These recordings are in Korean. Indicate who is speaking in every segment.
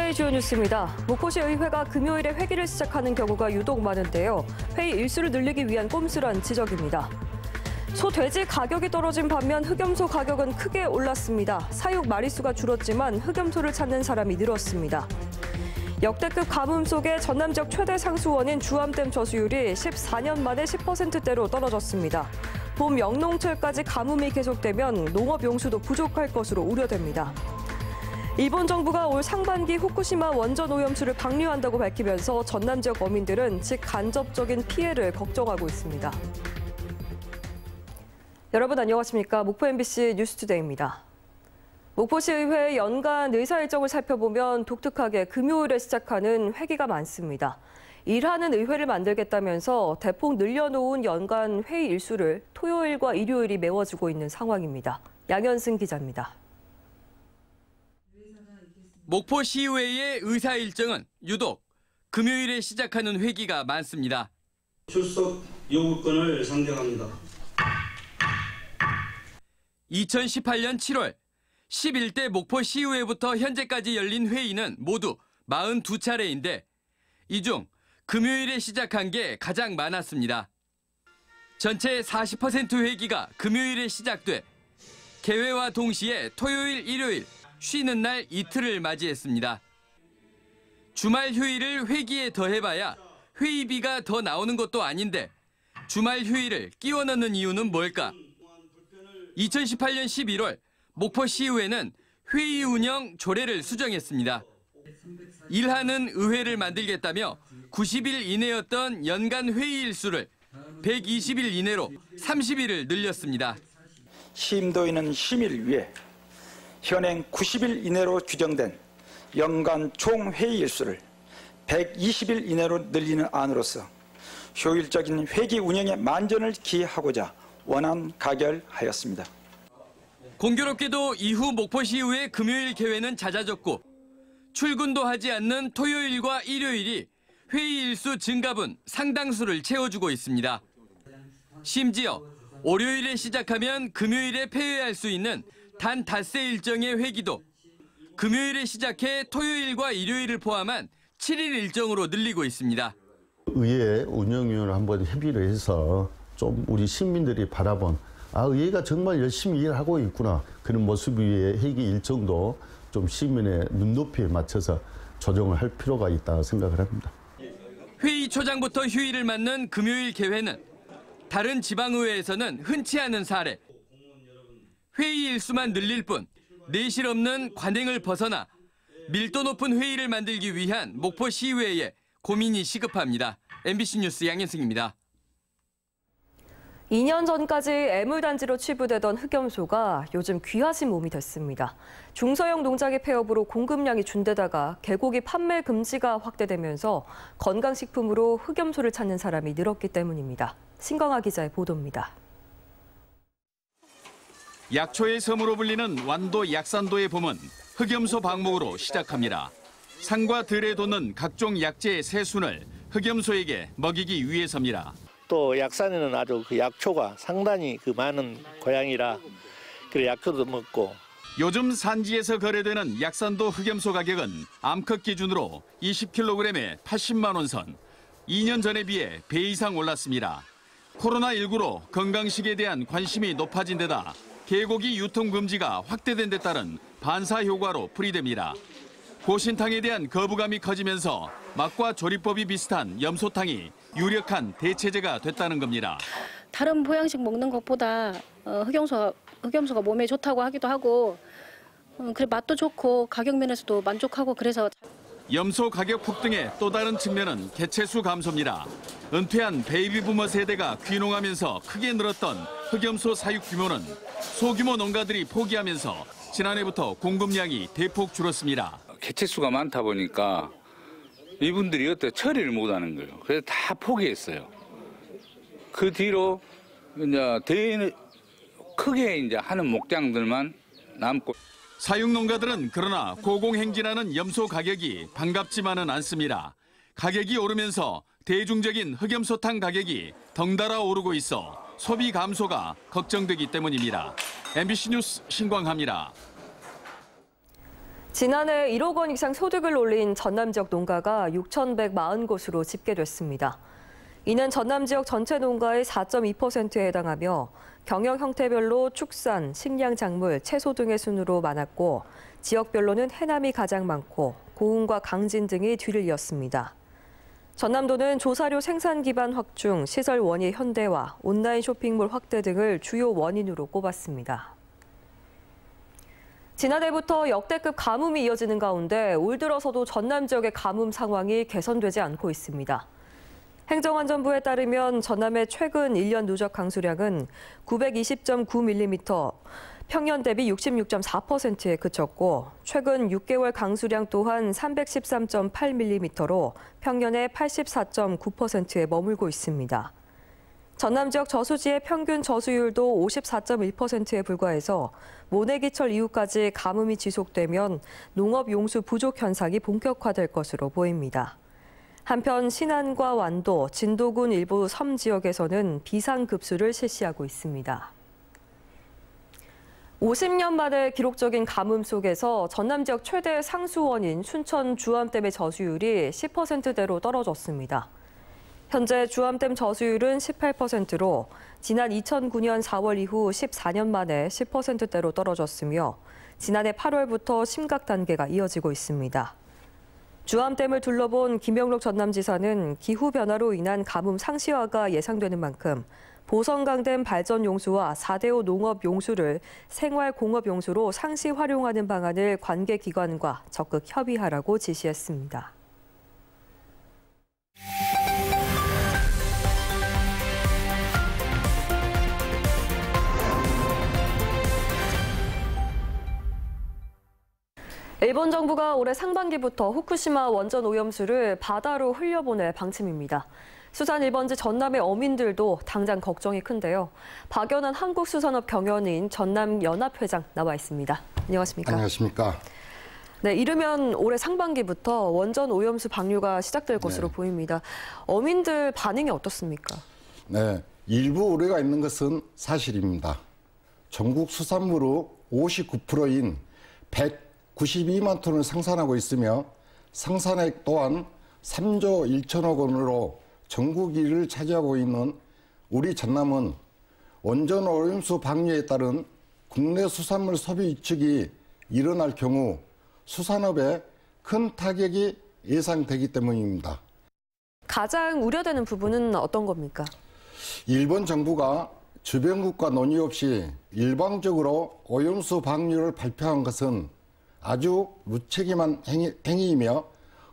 Speaker 1: 이번의 주요 뉴스입니다. 목포시 의회가 금요일에 회기를 시작하는 경우가 유독 많은데요. 회의 일수를 늘리기 위한 꼼수란 지적입니다. 소, 돼지 가격이 떨어진 반면 흑염소 가격은 크게 올랐습니다. 사육 마리수가 줄었지만 흑염소를 찾는 사람이 늘었습니다. 역대급 가뭄 속에 전남 지역 최대 상수원인 주암댐 저수율이 14년 만에 10%대로 떨어졌습니다. 봄 영농철까지 가뭄이 계속되면 농업 용수도 부족할 것으로 우려됩니다. 일본 정부가 올 상반기 후쿠시마 원전 오염수를 방류한다고 밝히면서 전남 지역 어민들은 직간접적인 피해를 걱정하고 있습니다. 여러분 안녕하십니까? 목포 MBC 뉴스투데이입니다. 목포시 의회 연간 의사 일정을 살펴보면 독특하게 금요일에 시작하는 회기가 많습니다. 일하는 의회를 만들겠다면서 대폭 늘려놓은 연간 회의 일수를 토요일과 일요일이 메워지고 있는 상황입니다. 양현승 기자입니다.
Speaker 2: 목포시의회의 의사 일정은 유독 금요일에 시작하는 회기가 많습니다.
Speaker 3: 출석 요구권을 상정합니다.
Speaker 2: 2018년 7월 11대 목포시의회부터 현재까지 열린 회의는 모두 42차례인데 이 중 금요일에 시작한 게 가장 많았습니다. 전체 40% 회기가 금요일에 시작돼 개회와 동시에 토요일, 일요일, 쉬는 날 이틀을 맞이했습니다. 주말 휴일을 회기에 더해봐야 회의비가 더 나오는 것도 아닌데 주말 휴일을 끼워 넣는 이유는 뭘까? 2018년 11월 목포시의회는 회의 운영 조례를 수정했습니다. 일하는 의회를 만들겠다며 90일 이내였던 연간 회의 일수를 120일 이내로 30일을 늘렸습니다.
Speaker 4: 심도인은 심의를 위해 현행 90일 이내로 규정된 연간 총 회의 일수를 120일 이내로 늘리는 안으로서 효율적인 회기 운영에 만전을 기하고자 원안 가결하였습니다.
Speaker 2: 공교롭게도 이후 목포시의회 금요일 개회는 잦아졌고 출근도 하지 않는 토요일과 일요일이 회의 일수 증가분 상당수를 채워주고 있습니다. 심지어 월요일에 시작하면 금요일에 폐회할 수 있는 단 닷새 일정의 회기도 금요일에 시작해 토요일과 일요일을 포함한 7일 일정으로 늘리고 있습니다.
Speaker 5: 의회 운영위원을 한번 협의를 해서 좀 우리 시민들이 바라본 의회가 정말 열심히 일하고 있구나 그런 모습 위에 회기 일정도 좀 시민의 눈높이에 맞춰서 조정을 할 필요가 있다고 생각을 합니다.
Speaker 2: 회의 초장부터 휴일을 맞는 금요일 개회는 다른 지방의회에서는 흔치 않은 사례. 회의 일수만 늘릴 뿐 내실 없는 관행을 벗어나 밀도 높은 회의를 만들기 위한 목포시의회에 고민이 시급합니다. MBC 뉴스 양현승입니다.
Speaker 1: 2년 전까지 애물단지로 치부되던 흑염소가 요즘 귀하신 몸이 됐습니다. 중소형 농장의 폐업으로 공급량이 준데다가 개고기 판매 금지가 확대되면서 건강식품으로 흑염소를 찾는 사람이 늘었기 때문입니다. 신광하 기자의 보도입니다.
Speaker 6: 약초의 섬으로 불리는 완도 약산도의 봄은 흑염소 방목으로 시작합니다. 산과 들에 돋는 각종 약재의 새순을 흑염소에게 먹이기 위해서입니다.
Speaker 7: 또 약산에는 아주 그 약초가 상당히 많은 고향이라 그래 약초도 먹고.
Speaker 6: 요즘 산지에서 거래되는 약산도 흑염소 가격은 암컷 기준으로 20kg에 80만 원 선. 2년 전에 비해 배 이상 올랐습니다. 코로나19로 건강식에 대한 관심이 높아진 데다 개고기 유통 금지가 확대된 데 따른 반사 효과로 풀이됩니다. 고신탕에 대한 거부감이 커지면서 맛과 조리법이 비슷한 염소탕이 유력한 대체제가 됐다는 겁니다.
Speaker 8: 다른 보양식 먹는 것보다 흑염소가 몸에 좋다고 하기도 하고 그래 맛도 좋고 가격 면에서도 만족하고 그래서.
Speaker 6: 염소 가격 폭등의 또 다른 측면은 개체수 감소입니다. 은퇴한 베이비부머 세대가 귀농하면서 크게 늘었던 흑염소 사육 규모는 소규모 농가들이 포기하면서 지난해부터 공급량이 대폭 줄었습니다.
Speaker 9: 개체수가 많다 보니까 이분들이 어때 처리를 못하는 거예요. 그래서 다 포기했어요. 그 뒤로 이제 크게 이제 하는 목장들만 남고.
Speaker 6: 사육 농가들은 그러나 고공행진하는 염소 가격이 반갑지만은 않습니다. 가격이 오르면서 대중적인 흑염소탕 가격이 덩달아 오르고 있어 소비 감소가 걱정되기 때문입니다. MBC 뉴스 신광하입니다.
Speaker 1: 지난해 1억 원 이상 소득을 올린 전남 지역 농가가 6,140곳으로 집계됐습니다. 이는 전남 지역 전체 농가의 4.2%에 해당하며 경영 형태별로 축산, 식량 작물, 채소 등의 순으로 많았고 지역별로는 해남이 가장 많고 고흥과 강진 등이 뒤를 이었습니다. 전남도는 조사료 생산 기반 확충, 시설 원예 현대화, 온라인 쇼핑몰 확대 등을 주요 원인으로 꼽았습니다. 지난해부터 역대급 가뭄이 이어지는 가운데 올 들어서도 전남 지역의 가뭄 상황이 개선되지 않고 있습니다. 행정안전부에 따르면 전남의 최근 1년 누적 강수량은 920.9mm, 평년 대비 66.4%에 그쳤고 최근 6개월 강수량 또한 313.8mm로 평년의 84.9%에 머물고 있습니다. 전남 지역 저수지의 평균 저수율도 54.1%에 불과해서 모내기철 이후까지 가뭄이 지속되면 농업 용수 부족 현상이 본격화될 것으로 보입니다. 한편 신안과 완도, 진도군 일부 섬 지역에서는 비상급수를 실시하고 있습니다. 50년 만에 기록적인 가뭄 속에서 전남 지역 최대 상수원인 순천 주암댐의 저수율이 10%대로 떨어졌습니다. 현재 주암댐 저수율은 18%로 지난 2009년 4월 이후 14년 만에 10%대로 떨어졌으며 지난해 8월부터 심각 단계가 이어지고 있습니다. 주암댐을 둘러본 김영록 전남지사는 기후변화로 인한 가뭄 상시화가 예상되는 만큼 보성강댐 발전용수와 4대5 농업용수를 생활공업용수로 상시 활용하는 방안을 관계기관과 적극 협의하라고 지시했습니다. 일본 정부가 올해 상반기부터 후쿠시마 원전 오염수를 바다로 흘려보낼 방침입니다. 수산 1번지 전남의 어민들도 당장 걱정이 큰데요. 박연한 한국수산업 경연인 전남연합회장 나와 있습니다. 안녕하십니까?
Speaker 10: 안녕하십니까?
Speaker 1: 네, 이르면 올해 상반기부터 원전 오염수 방류가 시작될 것으로 보입니다. 어민들 반응이 어떻습니까?
Speaker 10: 네, 일부 우려가 있는 것은 사실입니다. 전국 수산물의 59%인 192만 톤을 생산하고 있으며 생산액 또한 3조 1천억 원으로 전국 1위를 차지하고 있는 우리 전남은 원전 오염수 방류에 따른 국내 수산물 소비 위축이 일어날 경우 수산업에 큰 타격이 예상되기 때문입니다.
Speaker 1: 가장 우려되는 부분은 어떤 겁니까?
Speaker 10: 일본 정부가 주변국과 논의 없이 일방적으로 오염수 방류를 발표한 것은 아주 무책임한 행위이며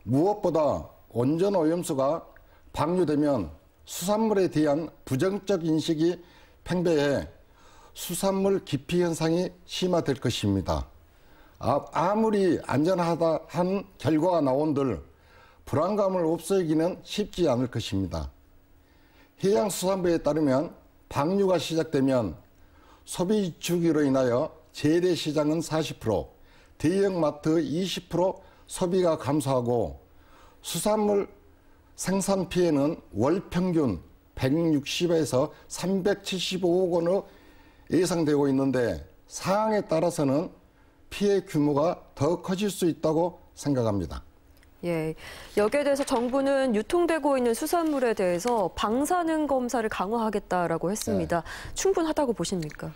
Speaker 10: 무엇보다 원전 오염수가 방류되면 수산물에 대한 부정적 인식이 팽배해 수산물 기피 현상이 심화될 것입니다. 아무리 안전하다 한 결과가 나온들 불안감을 없애기는 쉽지 않을 것입니다. 해양수산부에 따르면 방류가 시작되면 소비 위축으로 인하여 재래시장은 40%, 대형마트 20% 소비가 감소하고 수산물 생산 피해는 월 평균 160에서 375억 원으로 예상되고 있는데 상황에 따라서는 피해 규모가 더 커질 수 있다고 생각합니다.
Speaker 1: 예, 여기에 대해서 정부는 유통되고 있는 수산물에 대해서 방사능 검사를 강화하겠다라고 했습니다. 충분하다고 보십니까?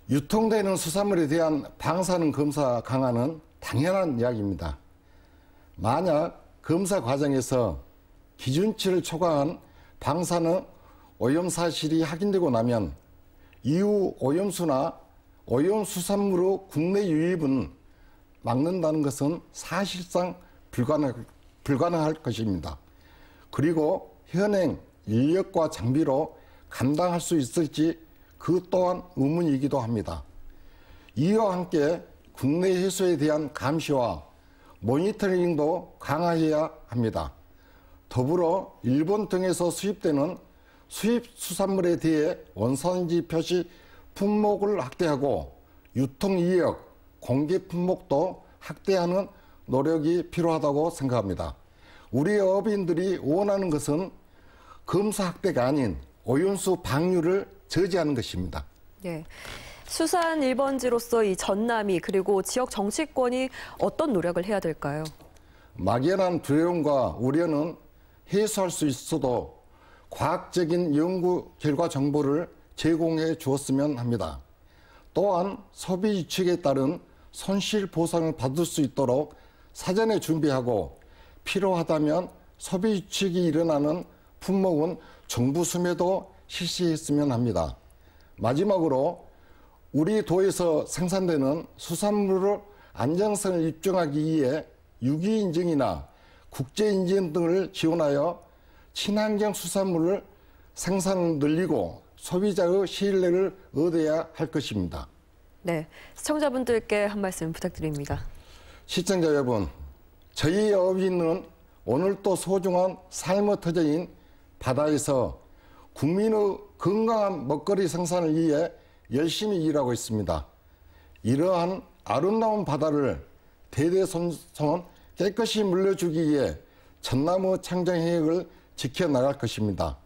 Speaker 10: 유통되는 수산물에 대한 방사능 검사 강화는 당연한 이야기입니다. 만약 검사 과정에서 기준치를 초과한 방사능 오염 사실이 확인되고 나면 이후 오염수나 오염수산물의 국내 유입은 막는다는 것은 사실상 불가능할 것입니다. 그리고 현행 인력과 장비로 감당할 수 있을지 그 또한 의문이기도 합니다. 이와 함께 국내 해수에 대한 감시와 모니터링도 강화해야 합니다. 더불어 일본 등에서 수입되는 수입 수산물에 대해 원산지 표시 품목을 확대하고 유통이역, 공개 품목도 확대하는 노력이 필요하다고 생각합니다. 우리 어민들이 원하는 것은 검사 확대가 아닌 오염수 방류를 저지하는 것입니다.
Speaker 1: 네. 수산 1번지로서 이 전남이 그리고 지역 정치권이 어떤 노력을 해야 될까요?
Speaker 10: 막연한 두려움과 우려는 해소할 수 있어도 과학적인 연구 결과 정보를 제공해 주었으면 합니다. 또한 소비 규칙에 따른 손실 보상을 받을 수 있도록 사전에 준비하고 필요하다면 소비 규칙이 일어나는 품목은 정부 수매도 실시했으면 합니다. 마지막으로 우리 도에서 생산되는 수산물의 안정성을 입증하기 위해 유기인증이나 국제인증 등을 지원하여 친환경 수산물을 생산을 늘리고 소비자의 신뢰를 얻어야 할 것입니다.
Speaker 1: 네, 시청자분들께 한 말씀 부탁드립니다.
Speaker 10: 시청자 여러분, 저희 어민은 오늘 또 소중한 삶의 터전인 바다에서 국민의 건강한 먹거리 생산을 위해 열심히 일하고 있습니다. 이러한 아름다운 바다를 대대손손 깨끗이 물려주기 위해 전남의 창정행역을 지켜나갈 것입니다.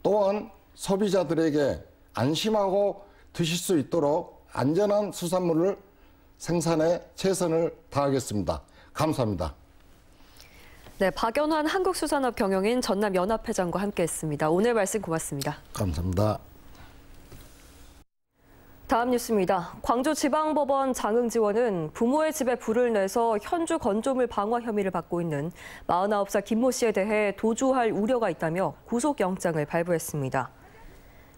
Speaker 10: 또한 소비자들에게 안심하고 드실 수 있도록 안전한 수산물을 생산에 최선을 다하겠습니다. 감사합니다.
Speaker 1: 네, 박연환 한국수산업경영인 전남연합회장과 함께했습니다. 오늘 말씀 고맙습니다.
Speaker 10: 감사합니다.
Speaker 1: 다음 뉴스입니다. 광주지방법원 장흥지원은 부모의 집에 불을 내서 현주 건조물 방화 혐의를 받고 있는 49살 김모 씨에 대해 도주할 우려가 있다며 구속영장을 발부했습니다.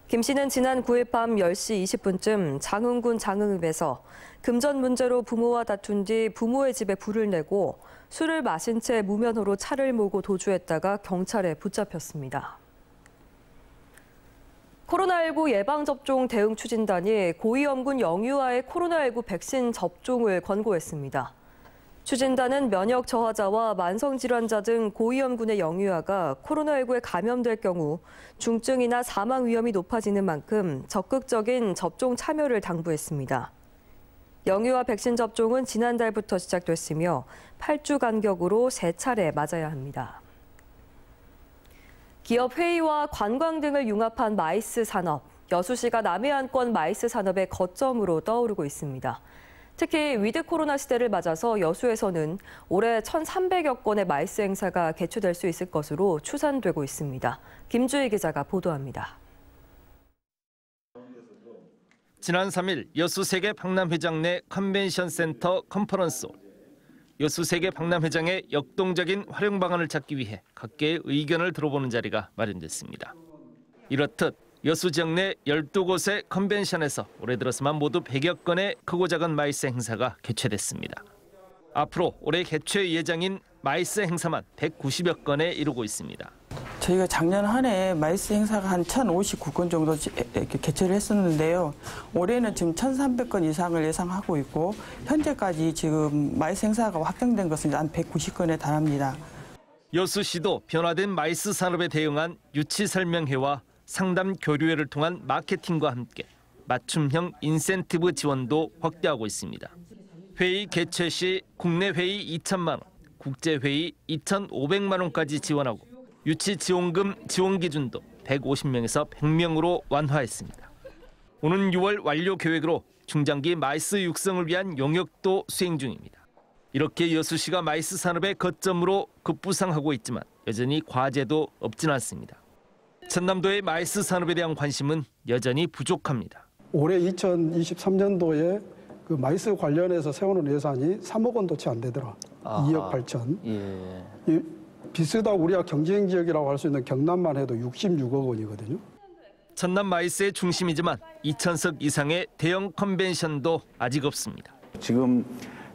Speaker 1: 김 씨는 지난 9일 밤 10시 20분쯤 장흥군 장흥읍에서 금전 문제로 부모와 다툰 뒤 부모의 집에 불을 내고 술을 마신 채 무면허로 차를 몰고 도주했다가 경찰에 붙잡혔습니다. 코로나19 예방접종 대응 추진단이 고위험군 영유아의 코로나19 백신 접종을 권고했습니다. 추진단은 면역 저하자와 만성질환자 등 고위험군의 영유아가 코로나19에 감염될 경우 중증이나 사망 위험이 높아지는 만큼 적극적인 접종 참여를 당부했습니다. 영유아 백신 접종은 지난달부터 시작됐으며 8주 간격으로 3차례 맞아야 합니다. 기업 회의와 관광 등을 융합한 마이스 산업, 여수시가 남해안권 마이스 산업의 거점으로 떠오르고 있습니다. 특히 위드 코로나 시대를 맞아서 여수에서는 올해 1,300여 건의 마이스 행사가 개최될 수 있을 것으로 추산되고 있습니다. 김주희 기자가 보도합니다.
Speaker 11: 지난 3일 여수 세계 박람회장 내 컨벤션 센터 컨퍼런스 홀. 여수 세계 박람회장의 역동적인 활용 방안을 찾기 위해 각계의 의견을 들어보는 자리가 마련됐습니다. 이렇듯 여수 지역 내 12곳의 컨벤션에서 올해 들어서만 모두 100여 건의 크고 작은 마이스 행사가 개최됐습니다. 앞으로 올해 개최 예정인 마이스 행사만 190여 건에 이르고 있습니다.
Speaker 12: 저희가 작년 한 해 마이스 행사가 한 1,059건 정도 개최를 했었는데요. 올해는 지금 1,300건 이상을 예상하고 있고 현재까지 지금 마이스 행사가 확정된 것은 한 190건에 달합니다.
Speaker 11: 여수시도 변화된 마이스 산업에 대응한 유치 설명회와 상담 교류회를 통한 마케팅과 함께 맞춤형 인센티브 지원도 확대하고 있습니다. 회의 개최 시 국내 회의 2천만 원, 국제 회의 2,500만 원까지 지원하고 유치 지원금 지원 기준도 150명에서 100명으로 완화했습니다. 오는 6월 완료 계획으로 중장기 마이스 육성을 위한 용역도 수행 중입니다. 이렇게 여수시가 마이스 산업의 거점으로 급부상하고 있지만 여전히 과제도 없진 않습니다. 전남도의 마이스 산업에 대한 관심은 여전히 부족합니다.
Speaker 13: 올해 2023년도에 그 마이스 관련해서 세우는 예산이 3억 원도 채 안 되더라. 2억 8천. 예. 비슷하고 우리가 경쟁 지역이라고 할 수 있는 경남만 해도 66억 원이거든요.
Speaker 11: 전남 마이스의 중심이지만 2,000석 이상의 대형 컨벤션도 아직 없습니다.
Speaker 14: 지금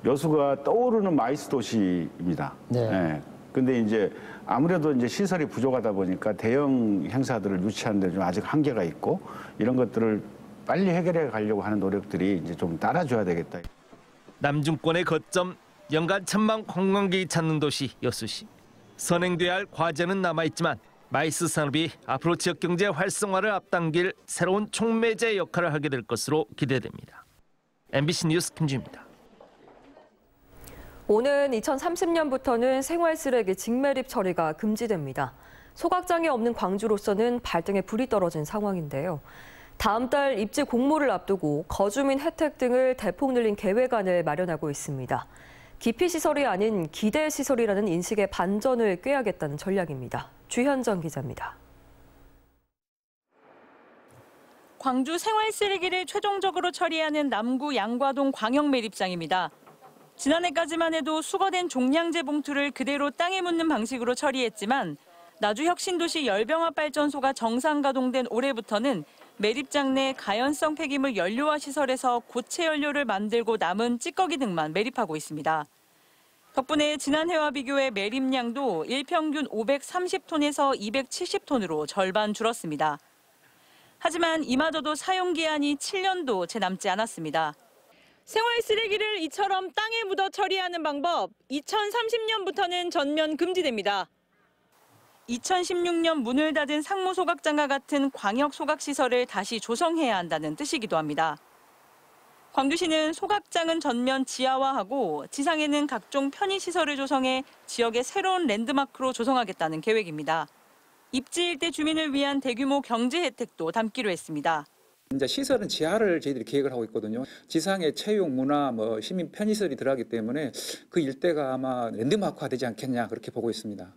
Speaker 14: 여수가 떠오르는 마이스 도시입니다. 네. 네. 근데 이제 아무래도 이제 시설이 부족하다 보니까 대형 행사들을 유치하는 데 좀 아직 한계가 있고 이런 것들을 빨리 해결해 가려고 하는 노력들이 이제 좀 따라줘야 되겠다.
Speaker 11: 남중권의 거점, 연간 1,000만 관광객이 찾는 도시 여수시. 선행돼야 할 과제는 남아있지만 마이스 산업이 앞으로 지역 경제 활성화를 앞당길 새로운 촉매제 역할을 하게 될 것으로 기대됩니다. MBC 뉴스 김주입니다.
Speaker 1: 오는 2030년부터는 생활쓰레기 직매립 처리가 금지됩니다. 소각장이 없는 광주로서는 발등에 불이 떨어진 상황인데요. 다음 달 입지 공모를 앞두고 거주민 혜택 등을 대폭 늘린 계획안을 마련하고 있습니다. 기피시설이 아닌 기대시설이라는 인식의 반전을 꾀하겠다는 전략입니다. 주현정 기자입니다.
Speaker 15: 광주 생활 쓰레기를 최종적으로 처리하는 남구 양과동 광역 매립장입니다. 지난해까지만 해도 수거된 종량제 봉투를 그대로 땅에 묻는 방식으로 처리했지만 나주혁신도시 열병합발전소가 정상 가동된 올해부터는 매립장 내 가연성 폐기물 연료화 시설에서 고체 연료를 만들고 남은 찌꺼기 등만 매립하고 있습니다. 덕분에 지난해와 비교해 매립량도 일평균 530톤에서 270톤으로 절반 줄었습니다. 하지만 이마저도 사용기한이 7년도 채 남지 않았습니다. 생활 쓰레기를 이처럼 땅에 묻어 처리하는 방법, 2030년부터는 전면 금지됩니다. 2016년 문을 닫은 상무소각장과 같은 광역소각시설을 다시 조성해야 한다는 뜻이기도 합니다. 광주시는 소각장은 전면 지하화하고 지상에는 각종 편의시설을 조성해 지역의 새로운 랜드마크로 조성하겠다는 계획입니다. 입지 일대 주민을 위한 대규모 경제 혜택도 담기로 했습니다.
Speaker 16: 이제 시설은 지하를 저희들이 계획을 하고 있거든요. 지상에 체육, 문화, 시민 편의시설이 들어가기 때문에 그 일대가 아마 랜드마크화되지 않겠냐 그렇게 보고 있습니다.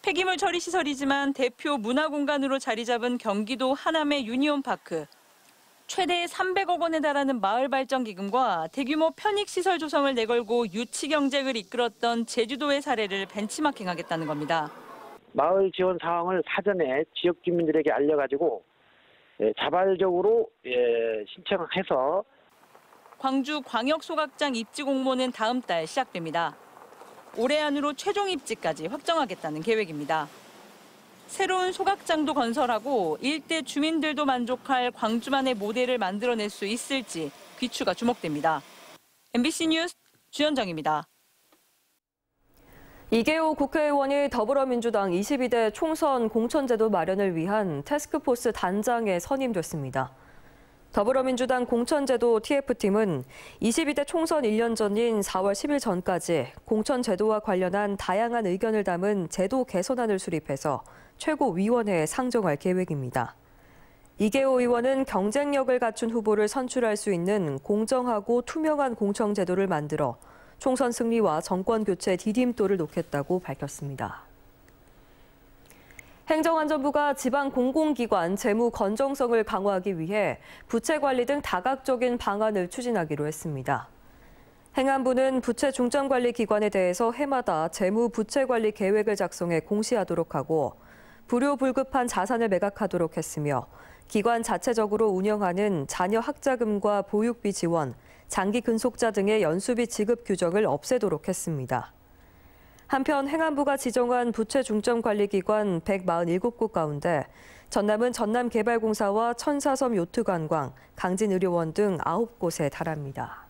Speaker 15: 폐기물 처리 시설이지만 대표 문화공간으로 자리 잡은 경기도 하남의 유니온파크. 최대 300억 원에 달하는 마을발전기금과 대규모 편익시설 조성을 내걸고 유치 경쟁을 이끌었던 제주도의 사례를 벤치마킹하겠다는 겁니다.
Speaker 17: 마을 지원 사항을 사전에 지역 주민들에게 알려가지고 자발적으로 신청해서
Speaker 15: 광주 광역소각장 입지 공모는 다음 달 시작됩니다. 올해 안으로 최종 입지까지 확정하겠다는 계획입니다. 새로운 소각장도 건설하고 일대 주민들도 만족할 광주만의 모델을 만들어낼 수 있을지 귀추가 주목됩니다. MBC 뉴스 주현정입니다.
Speaker 1: 이계호 국회의원이 더불어민주당 22대 총선 공천제도 마련을 위한 태스크포스 단장에 선임됐습니다. 더불어민주당 공천제도 TF팀은 22대 총선 1년 전인 4월 10일 전까지 공천제도와 관련한 다양한 의견을 담은 제도 개선안을 수립해서 최고위원회에 상정할 계획입니다. 이계호 의원은 경쟁력을 갖춘 후보를 선출할 수 있는 공정하고 투명한 공천제도를 만들어 총선 승리와 정권 교체 디딤돌을 놓겠다고 밝혔습니다. 행정안전부가 지방 공공기관 재무 건정성을 강화하기 위해 부채 관리 등 다각적인 방안을 추진하기로 했습니다. 행안부는 부채 중점관리 기관에 대해서 해마다 재무 부채 관리 계획을 작성해 공시하도록 하고 불효불급한 자산을 매각하도록 했으며 기관 자체적으로 운영하는 자녀 학자금과 보육비 지원, 장기 근속자 등의 연수비 지급 규정을 없애도록 했습니다. 한편 행안부가 지정한 부채 중점관리기관 147곳 가운데 전남은 전남개발공사와 천사섬 요트관광, 강진의료원 등 9곳에 달합니다.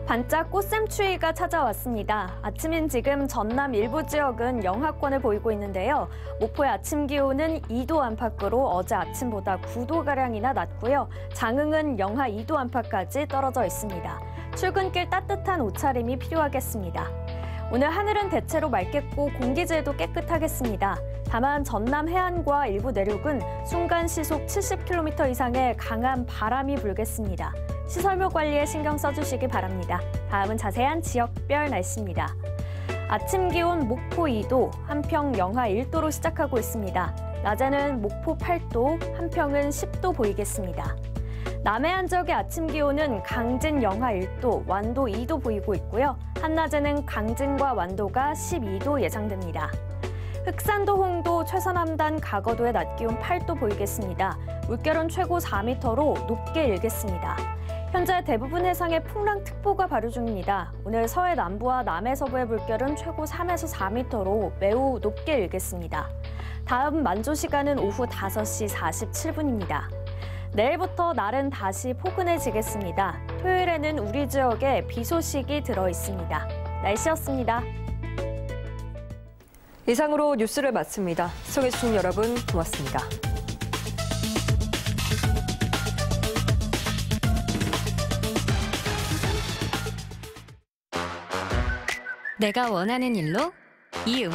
Speaker 18: 반짝 꽃샘추위가 찾아왔습니다. 아침인 지금 전남 일부 지역은 영하권을 보이고 있는데요. 목포의 아침 기온은 2도 안팎으로 어제 아침보다 9도가량이나 낮고요. 장흥은 영하 2도 안팎까지 떨어져 있습니다. 출근길 따뜻한 옷차림이 필요하겠습니다. 오늘 하늘은 대체로 맑겠고 공기질도 깨끗하겠습니다. 다만 전남 해안과 일부 내륙은 순간 시속 70km 이상의 강한 바람이 불겠습니다. 시설물 관리에 신경 써주시기 바랍니다. 다음은 자세한 지역별 날씨입니다. 아침 기온 목포 2도, 한평 영하 1도로 시작하고 있습니다. 낮에는 목포 8도, 한평은 10도 보이겠습니다. 남해안 지역의 아침 기온은 강진 영하 1도, 완도 2도 보이고 있고요. 한낮에는 강진과 완도가 12도 예상됩니다. 흑산도, 홍도, 최서남단, 가거도의 낮 기온 8도 보이겠습니다. 물결은 최고 4m로 높게 일겠습니다. 현재 대부분 해상에 풍랑특보가 발효 중입니다. 오늘 서해 남부와 남해 서부의 물결은 최고 3에서 4m로 매우 높게 일겠습니다. 다음 만조 시간은 오후 5시 47분입니다. 내일부터 날은 다시 포근해지겠습니다. 토요일에는 우리 지역에 비 소식이 들어 있습니다. 날씨였습니다.
Speaker 1: 이상으로 뉴스를 마칩니다. 시청해주신 여러분 고맙습니다.
Speaker 19: 내가 원하는 일로 이음.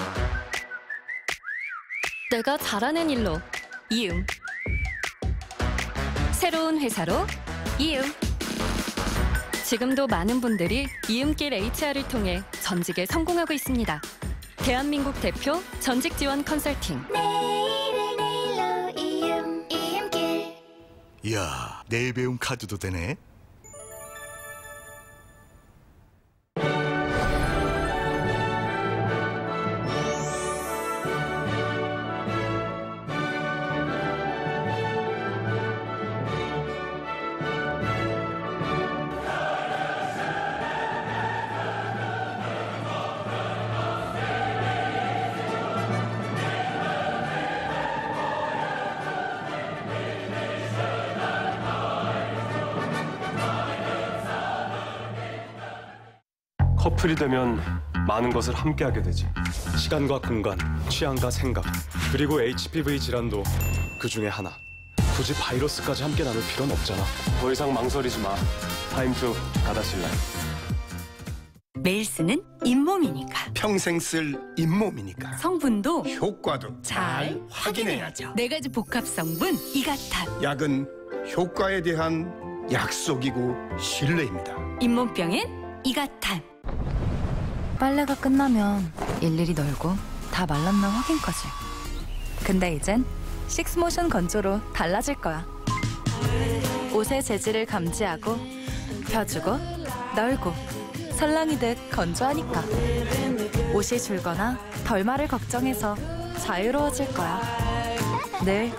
Speaker 19: 내가 잘하는 일로 이음. 새로운 회사로 이음. 지금도 많은 분들이 이음길 HR을 통해 전직에 성공하고 있습니다. 대한민국 대표 전직 지원 컨설팅.
Speaker 20: 이야, 내일 배움 카드도 되네.
Speaker 21: 커플이 되면 많은 것을 함께하게 되지. 시간과 공간, 취향과 생각, 그리고 HPV 질환도 그 중에 하나. 굳이 바이러스까지 함께 나눌 필요는 없잖아. 더 이상 망설이지 마. 타임 투 가다실라인.
Speaker 22: 매일 쓰는 잇몸이니까.
Speaker 20: 평생 쓸 잇몸이니까.
Speaker 22: 성분도
Speaker 20: 효과도
Speaker 22: 잘 확인해야죠. 4가지 복합 성분 이가탄.
Speaker 20: 약은 효과에 대한 약속이고 신뢰입니다.
Speaker 22: 잇몸병엔 이가탄.
Speaker 23: 빨래가 끝나면 일일이 널고 다 말랐나 확인까지. 근데 이젠 식스모션 건조로 달라질 거야. 옷의 재질을 감지하고 펴주고 널고 설렁이듯 건조하니까 옷이 줄거나 덜 마를 걱정해서 자유로워질 거야. 늘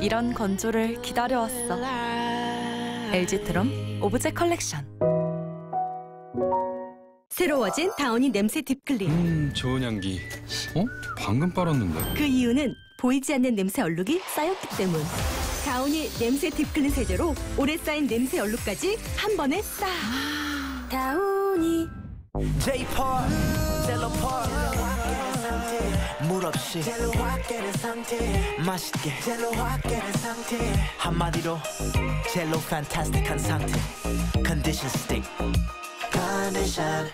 Speaker 23: 이런 건조를 기다려왔어. LG트롬 오브제 컬렉션.
Speaker 24: 새로워진 다우니 냄새 딥클린.
Speaker 25: 좋은 향기. 방금 빨았는데.
Speaker 24: 그 이유는 보이지 않는 냄새 얼룩이 쌓였기 때문. 다우니 냄새 딥클린 세제로 오래 쌓인 냄새 얼룩까지 한 번에 싹. 다우니.
Speaker 26: J-Par, 젤로파. 물 없이 맛있게 한마디로 젤로 판타스틱한 상태. 컨디션 스틱. 컨디션